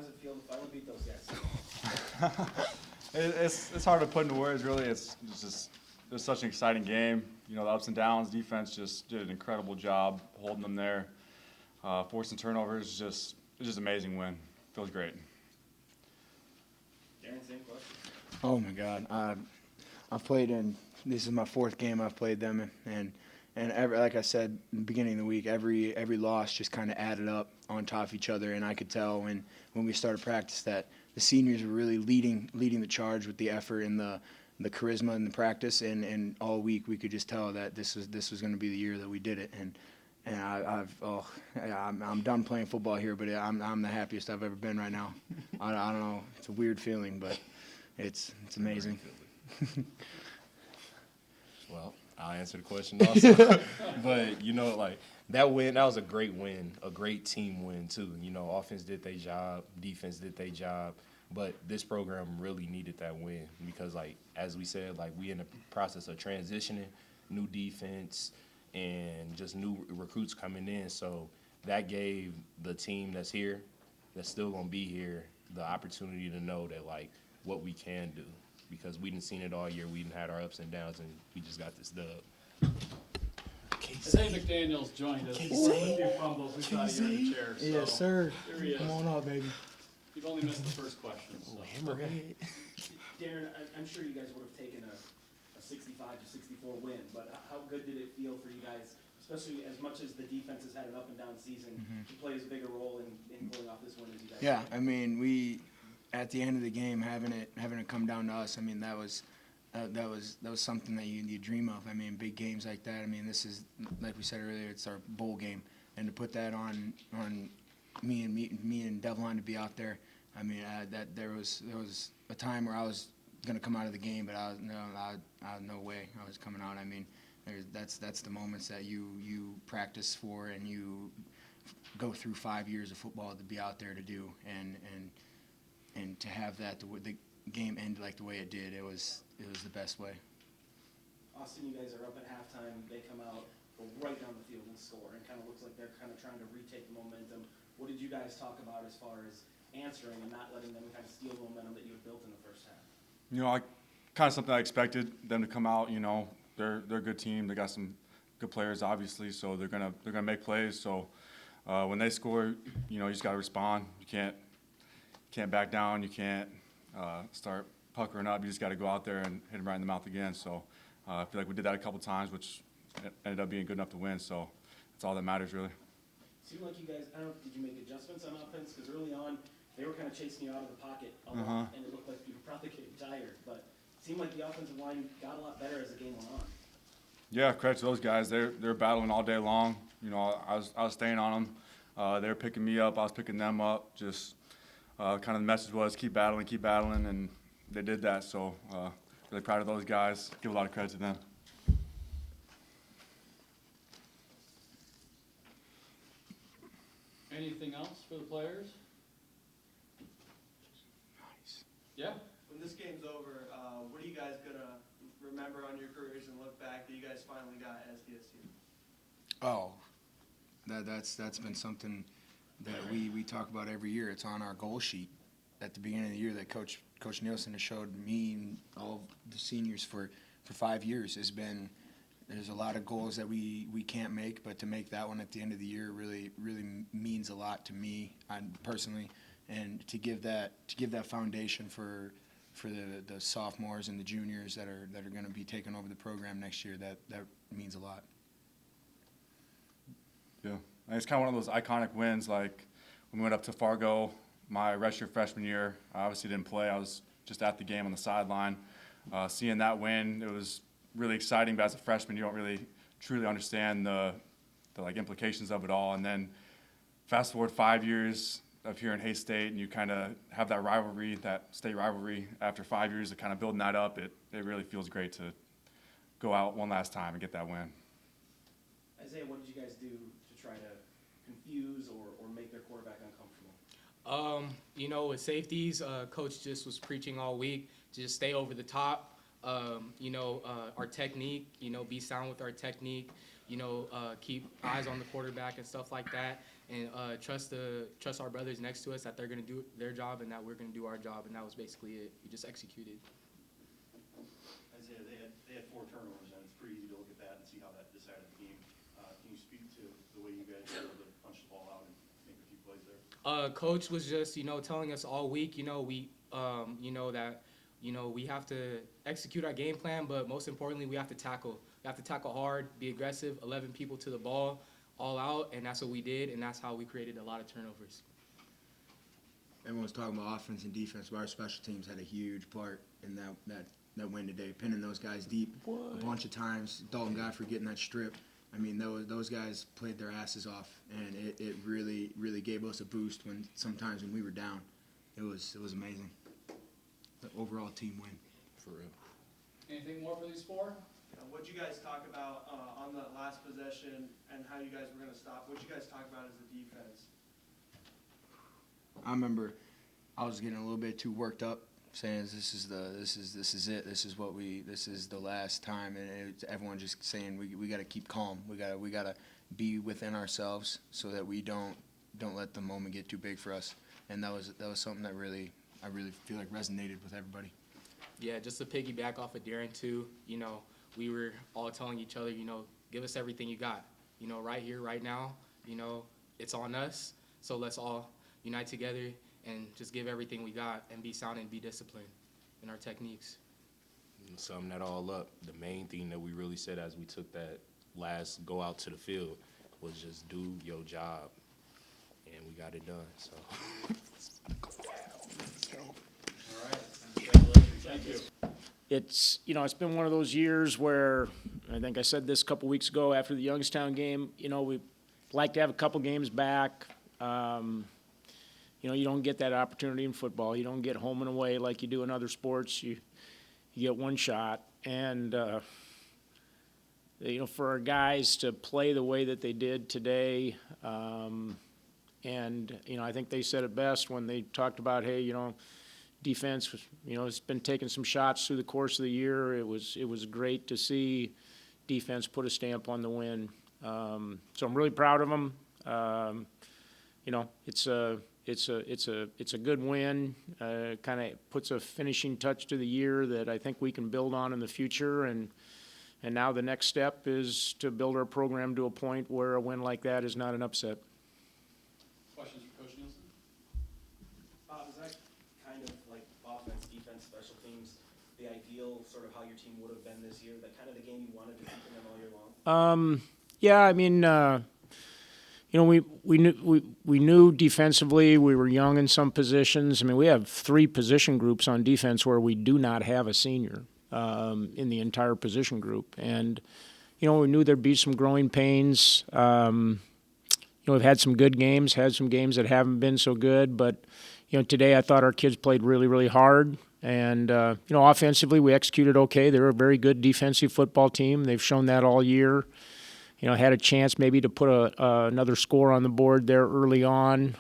does it feel to finally beat those guys? It's hard to put into words, really. It's such an exciting game. You know, the ups and downs. Defense just did an incredible job holding them there. Forcing turnovers, it's just an amazing win. Feels great. Darren, same question. Oh my God, I've played in. This is my fourth game I've played them, and like I said in the beginning of the week, every loss just kind of added up on top of each other, and I could tell when we started practice that the seniors were really leading the charge with the effort and the charisma in the practice, and all week we could just tell that this was going to be the year that we did it, and I'm done playing football here, but I'm the happiest I've ever been right now. I don't know, it's a weird feeling, but it's amazing. Well, I'll answer the question also. But, you know, like, that was a great win, a great team win, too. You know, offense did their job, defense did their job. But this program really needed that win because, like, as we said, like, we in the process of transitioning, new defense, and just new recruits coming in. So that gave the team that's here, that's still going to be here, the opportunity to know that, like, what we can do. Because we didn't seen it all year. We didn't had our ups and downs, and we just got this dub. Zay McDaniel's joined us. With a few fumbles, we thought he was in the chair. So Yes, sir. Here he is. Come on up, baby. You've only missed the first question. So. Darren, I'm sure you guys would have taken a 65 to 64 win, but how good did it feel for you guys, especially as much as the defense has had an up and down season, to play as big a role in pulling off this win as you guys? Yeah, did? I mean, we at the end of the game having it come down to us. I mean, that was something that you dream of. I mean, big games like that. I mean, this is, like we said earlier, it's our bowl game, and to put that on me and Devlin to be out there. I mean, that there was a time where I was going to come out of the game, but I no way I was coming out. I mean, that's the moments that you practice for and you go through 5 years of football to be out there to do, and to have that the game end like the way it did, it was the best way. Austin, you guys are up at halftime. They come out, go right down the field and score, and kind of looks like they're kind of trying to retake the momentum. What did you guys talk about as far as answering and not letting them kind of steal the momentum that you had built in the first half? You know, kind of something I expected them to come out. You know, they're a good team. They got some good players, obviously, so they're gonna make plays. So when they score, you know, you just got to respond. You can't back down. You can't start puckering up. You just got to go out there and hit them right in the mouth again. So I feel like we did that a couple times, which ended up being good enough to win. So that's all that matters, really. Seemed like you guys, I don't know, did you make adjustments on offense? Because early on, they were kind of chasing you out of the pocket a lot, and it looked like you were probably getting tired. But it seemed like the offensive line got a lot better as the game went on. Yeah, credit to those guys. They're battling all day long. You know, I was staying on them. They were picking me up. I was picking them up. Just kind of the message was keep battling, and they did that. So really proud of those guys. Give a lot of credit to them. Anything else for the players? Nice. Yeah. When this game's over, what are you guys gonna remember on your careers and look back that you guys finally got SDSU? Oh, that's been something that we talk about every year. It's on our goal sheet at the beginning of the year that Coach Nielsen has showed me and all of the seniors for 5 years. There's a lot of goals that we can't make, but to make that one at the end of the year really means a lot to me personally, and to give that foundation for the sophomores and the juniors that are going to be taking over the program next year. That means a lot. Yeah, and it's kind of one of those iconic wins. Like when we went up to Fargo, my redshirt freshman year, I obviously didn't play. I was just at the game on the sideline. Seeing that win, it was really exciting. But as a freshman, you don't really truly understand the like implications of it all. And then fast forward 5 years of here in Hays State, and you kind of have that rivalry, that state rivalry. After 5 years of kind of building that up, it really feels great to go out one last time and get that win. Isaiah, what did you guys do to try to confuse or make their quarterback uncomfortable? You know, with safeties, Coach just was preaching all week to just stay over the top. Our technique, be sound with our technique, keep eyes on the quarterback and stuff like that. and trust our brothers next to us that they're gonna do their job and that we're gonna do our job, and that was basically it. We just executed. Isaiah, they had 4 turnovers, and it's pretty easy to look at that and see how that decided the game. Can you speak to the way you guys were able to punch the ball out and make a few plays there? Coach was just, telling us all week, that, we have to execute our game plan, but most importantly, we have to tackle. We have to tackle hard, be aggressive, 11 people to the ball, all out, and that's what we did, and that's how we created a lot of turnovers. Everyone's talking about offense and defense, but our special teams had a huge part in that win today, pinning those guys deep a bunch of times. Dalton Godfrey getting that strip. I mean, those guys played their asses off, and it really gave us a boost when we were down. It was amazing. The overall team win. For real. Anything more for these 4? What'd you guys talk about on that last possession and how you guys were going to stop? What'd you guys talk about as the defense? I remember I was getting a little bit too worked up, saying this is it. This is the last time, and everyone just saying we got to keep calm. We got to be within ourselves so that we don't let the moment get too big for us. And that was something that I really feel like resonated with everybody. Yeah, just to piggyback off of Darren too, we were all telling each other, give us everything you got. Right here, right now, it's on us. So let's all unite together and just give everything we got and be sound and be disciplined in our techniques. And summing that all up, the main thing that we really said as we took that last go out to the field was just do your job, and we got it done. So. All right. Congratulations. Thank you. It's been one of those years where, I think I said this a couple weeks ago after the Youngstown game, we'd like to have a couple games back. You don't get that opportunity in football. You don't get home and away like you do in other sports. You get one shot. And, for our guys to play the way that they did today, and, I think they said it best when they talked about, hey, defense, it's been taking some shots through the course of the year. It was great to see defense put a stamp on the win. So I'm really proud of them. It's a good win. Kind of puts a finishing touch to the year that I think we can build on in the future. And now the next step is to build our program to a point where a win like that is not an upset. Questions for Coach Nielsen? Bob, is that kind of like offense, defense, special teams, the ideal sort of how your team would have been this year? That kind of the game you wanted to keep in them all year long? Yeah, I mean, we knew defensively we were young in some positions. I mean, we have 3 position groups on defense where we do not have a senior in the entire position group, and we knew there'd be some growing pains. We've had some good games, had some games that haven't been so good, but today I thought our kids played really, really hard. And, offensively, we executed okay. They're a very good defensive football team. They've shown that all year. Had a chance maybe to put another score on the board there early on.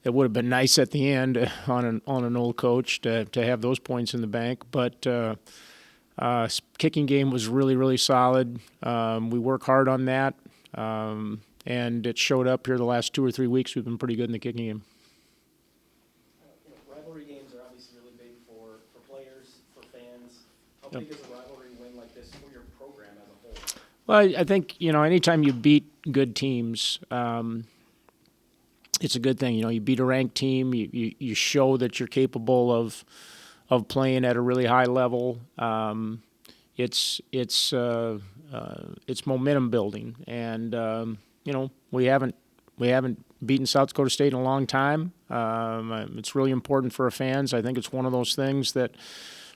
It would have been nice at the end on an old coach to have those points in the bank. But kicking game was really, really solid. We work hard on that, and it showed up here the last 2 or 3 weeks. We've been pretty good in the kicking game. Rivalry games are obviously really big for players, for fans. How big is a rivalry win like this for your program as a whole? Well, I think, anytime you beat good teams, it's a good thing. You beat a ranked team, you show that you're capable of playing at a really high level. It's momentum building, and we haven't beaten South Dakota State in a long time. It's really important for our fans. I think it's one of those things that,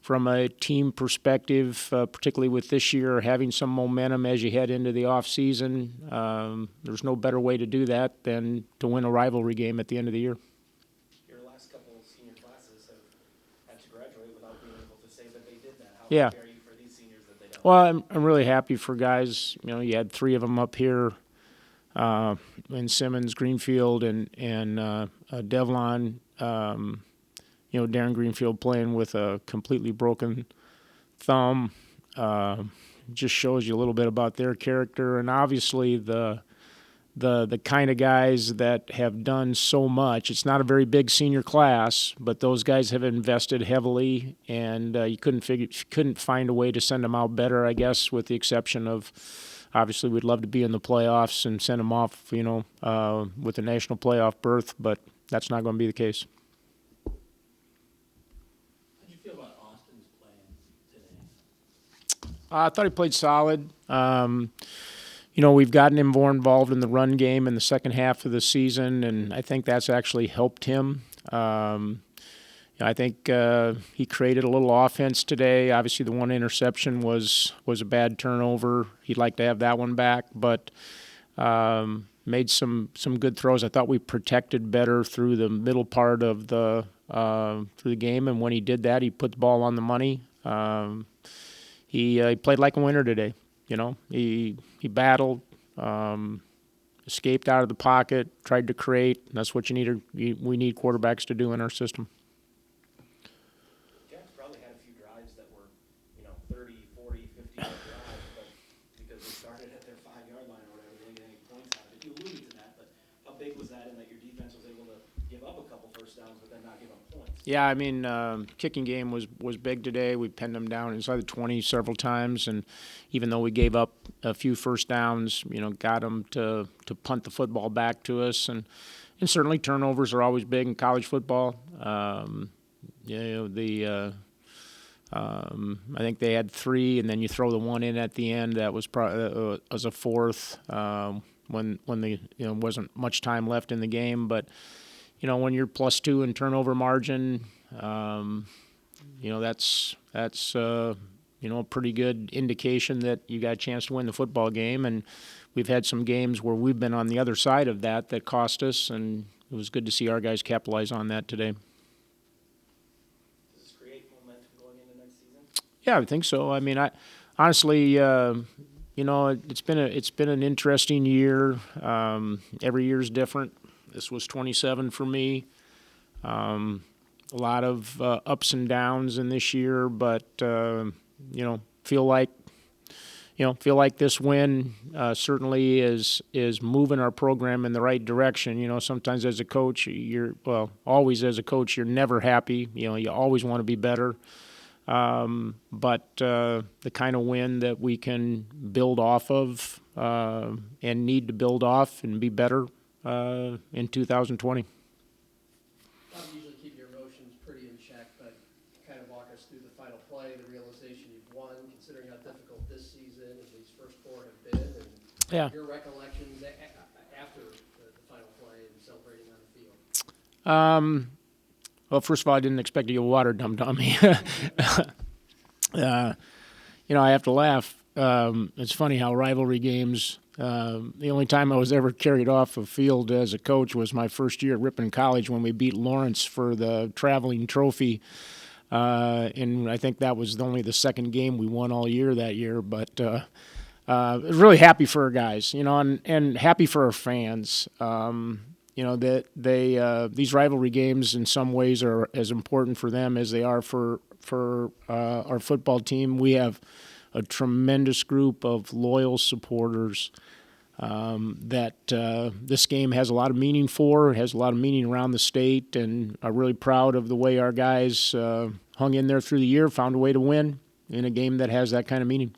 from a team perspective, particularly with this year, having some momentum as you head into the off season, there's no better way to do that than to win a rivalry game at the end of the year. Your last couple senior classes have had to graduate without being able to say that they did that. How Yeah. happy are you for these seniors that they don't? Well, I'm really happy for guys. You had 3 of them up here, in Simmons, Greenfield, and Devlon. Darren Greenfield playing with a completely broken thumb just shows you a little bit about their character, and obviously the the kind of guys that have done so much. It's not a very big senior class, but those guys have invested heavily, and you couldn't find a way to send them out better, I guess, with the exception of obviously we'd love to be in the playoffs and send them off, with a national playoff berth, but that's not going to be the case. How'd you feel about Austin's playing today? I thought he played solid. We've gotten him more involved in the run game in the second half of the season, and I think that's actually helped him. I think he created a little offense today. Obviously, the one interception was a bad turnover. He'd like to have that one back, but made some good throws. I thought we protected better through the middle part of the game, and when he did that, he put the ball on the money. He played like a winner today. He battled, escaped out of the pocket, tried to create. That's what we need quarterbacks to do in our system. Jack's probably had a few drives that were, 30, 40, 50-yard drives, but because they started at their 5-yard line or whatever, they didn't get any points out of it. You alluded to that, but how big was that in that your defense was able to give up a couple first downs, but then not give up points? Yeah, kicking game was big today. We pinned them down inside the 20 several times, and even though we gave up a few first downs, got them to punt the football back to us, and certainly turnovers are always big in college football. I think they had 3, and then you throw the one in at the end. That was as a fourth when wasn't much time left in the game, but. When you're +2 in turnover margin, that's a pretty good indication that you got a chance to win the football game. And we've had some games where we've been on the other side of that cost us, and it was good to see our guys capitalize on that today. Does this create momentum going into next season? Yeah, I think so. I honestly, it's been an interesting year. Every year's different. This was 27 for me. A lot of ups and downs in this year, but feel like this win certainly is moving our program in the right direction. Sometimes as a coach, always as a coach, you're never happy. You always want to be better. But the kind of win that we can build off of and need to build off and be better in 2020. Usually keep your emotions pretty in check, but kind of walk us through the final play, the realization you've won, considering how difficult this season and these first 4 have been, and your recollections after the final play and celebrating on the field. Well, first of all, I didn't expect to get water dumped on me. I have to laugh. It's funny how rivalry games. The only time I was ever carried off a field as a coach was my first year at Ripon College when we beat Lawrence for the traveling trophy. And I think that was only the second game we won all year that year. But really happy for our guys, and happy for our fans. That these rivalry games in some ways are as important for them as they are for our football team. We have a tremendous group of loyal supporters that this game has a lot of meaning for. It has a lot of meaning around the state, and I'm really proud of the way our guys hung in there through the year, found a way to win in a game that has that kind of meaning.